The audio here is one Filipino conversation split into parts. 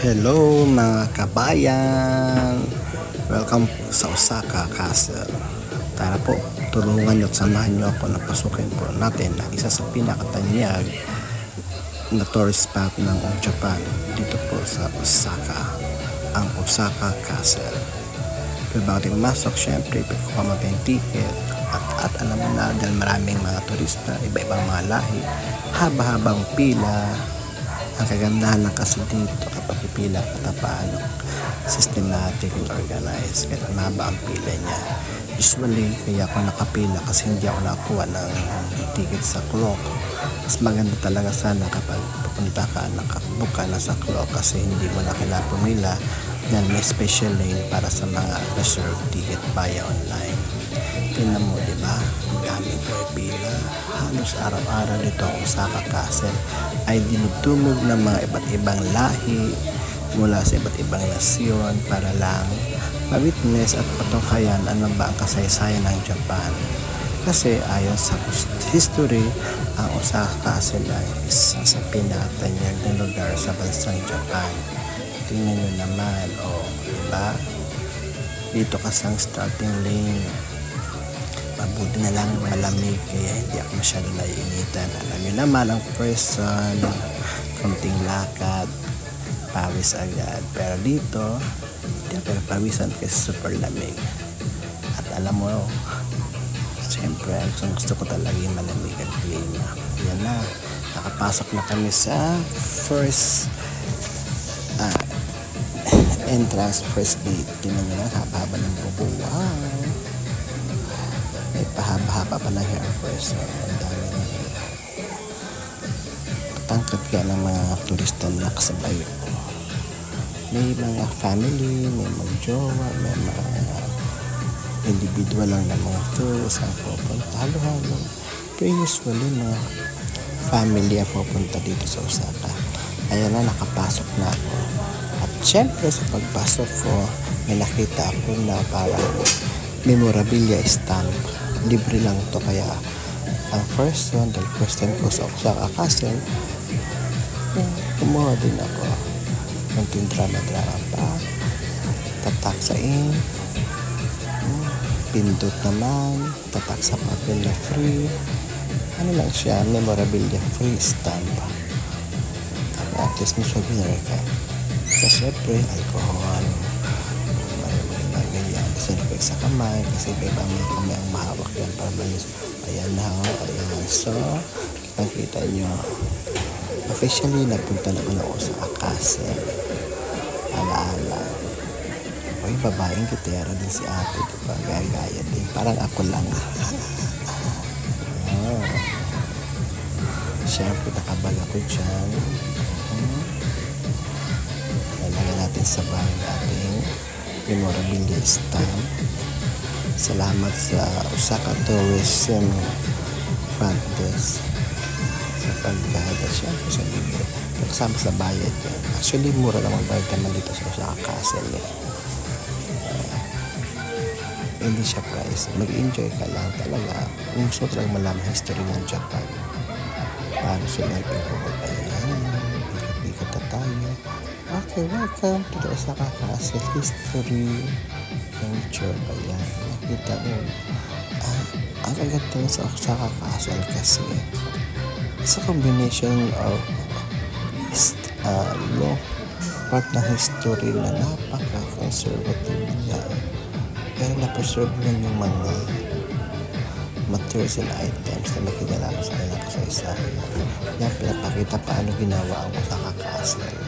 Hello mga kabayan! Welcome sa Osaka Castle. Tara po, tulungan at samahan niyo ako na pasukin po natin ang isa sa pinakatanyag na tourist spot ng Japan dito po sa Osaka, ang Osaka Castle. Pero bago tayo pumasok, syempre ipagkuha mo tayong ticket at alam mo na dahil maraming mga turista, iba-ibang mga lahi, haba-habang pila. Ang kagandahan ng kasi dito kapag pipila ka paano systematic and organized, kaya mahaba ang pila niya. Usually kaya ako nakapila kasi hindi ako nakakuha ng ticket sa clock. Mas maganda talaga sana kapag pupunta ka nakabook ka na sa clock kasi hindi mo na kailangan pumila dahil may special lane para sa mga reserved ticket via online. Tingnan mo, di ba? Dami po pila. Halos araw-araw dito ang Osaka Castle ay dinudumog ng mga iba't ibang lahi mula sa iba't ibang nasyon para lang ma-witness at patunghayan ano ba ang kasaysayan ng Japan. Kasi ayon sa history, ang Osaka Castle ay isa sa pinakatanyag na lugar sa bansang Japan. Tingnan nyo naman, diba? Dito kasi ang starting lane. Mabuti na lang malamig kaya hindi ako masyado naiinitan. Alam nyo naman ang person, konting lakad, pawis agad. Pero dito, hindi ako pawisan kasi super lamig. At alam mo, siyempre, gusto ko talaga yung malamig at klima. Yan na, nakapasok na kami sa first entrance, first gate. Tingnan nyo lang, haba-haba ng bubo. Wow! May pahaba-haba pa na hair person. Ang dami na patangkat kaya ng mga turista na nakasabay. May mga family, may mga jowa, may mga individual lang na mga tourists ang pupunta. Halo-halo. Pero usually mga family ang pupunta dito sa Osaka. Ayan na, nakapasok na ako. At syempre sa pagpasok ko, may nakita ako na parang memorabilia stamp. Libre lang to, kaya ang first one, dahil first time ko sa Osaka Castle, kumuha din ako ng tindrama-drama pa, tatak sa ink, pindot naman, tatak sa papel na free. Ano lang siya, memorabilia free stamp. At least may souvenir ka. So syempre, alcohol, disinfect sa kamay kasi iba may kamay ang mahawak yan para malis. Ayan na ho, ayan. So, kitang-kita nyo, officially nagpunta na ko na sa Castle. Alaala. Uy, babaeng kitera din si ate, diba? Gaya-gaya din. Parang ako lang. Siyempre, nakabag ako dyan. Lalagyan natin sa bag ating memorabilia stamp. Salamat sa Osaka Tourism Front Desk sa pagkada siya sa bibig. Kasama sa bayad yan. Actually, mura lang magbayad naman dito sa Osaka Castle. Hindi siya price. Mag-enjoy ka lang talaga. Kung gusto talaga malaman history ng Japan. Paano sila ipagkakot. Ayan. Ikat-ikat na tayo. Okay, welcome to the Osaka Castle History Culture. Ayan, nakita mo. Ang agad sa Osaka Castle kasi it's a combination of part ng history na napaka-conservative niya. Pero na-preserve lang yung mga materials and items na may kinalaman sa kanilang kasaysayan. Yan, pinapakita paano ginawa ang Osaka Castle.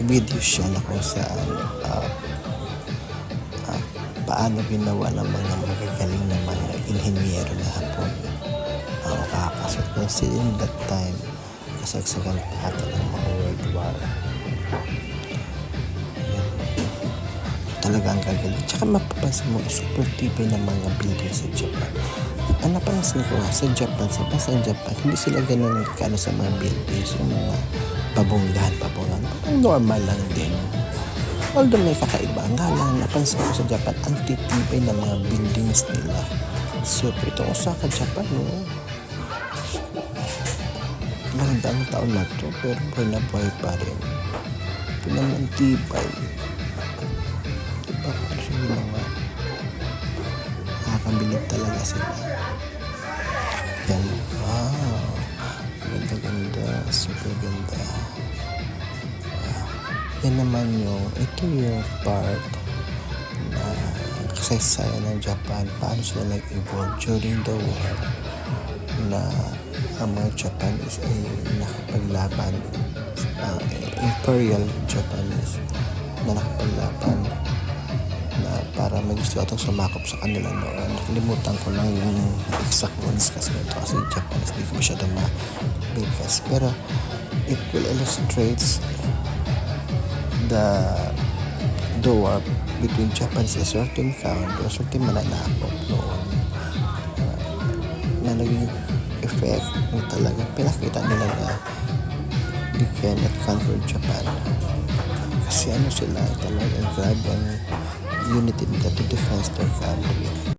Video siya na kung saan paano ginawa ng mga magagaling na mga inhinyero na Hapon ang kakasot considering that time kasagsagan pa ata ng mga World War. Ayan. Talagang gagaling. Tsaka mapapansin mo super tibay ng mga building sa Japan. Ang napansin ko sa Japan, sa bansang Japan, hindi sila ganun kano sa mga buildings, yung mga pabonggahan. Parang normal lang din. Although may kakaiba, nga lang napansin ko sa Japan, ang titibay ng mga buildings nila. Super. Itong Osaka, Japan, Parang daang taon na to, pero buhay na buhay pa rin. Pinamantibay. Diba paano siya ginawa? Nakakabilib talaga sila. Yan. Wow. Ganda-ganda. Super ganda. Yan naman ito yung part na kasaysayan ng Japan. Paano sila nag-evolve during the war na ang mga Japanese ay nakapaglaban, Imperial Japanese na nakapaglaban na para may gusto atong sumakop sa kanila noon. Nakalimutan ko lang yung exact words kasi ito kasi Japanese, hindi ko masyadong ma-bigkas, pero it will illustrates the war between Japanese and certain country, certain mananakop noon na naging effect ng talaga pinakita nila na they cannot conquer Japan kasi sila talagang grabe ang unity nila to defense their country.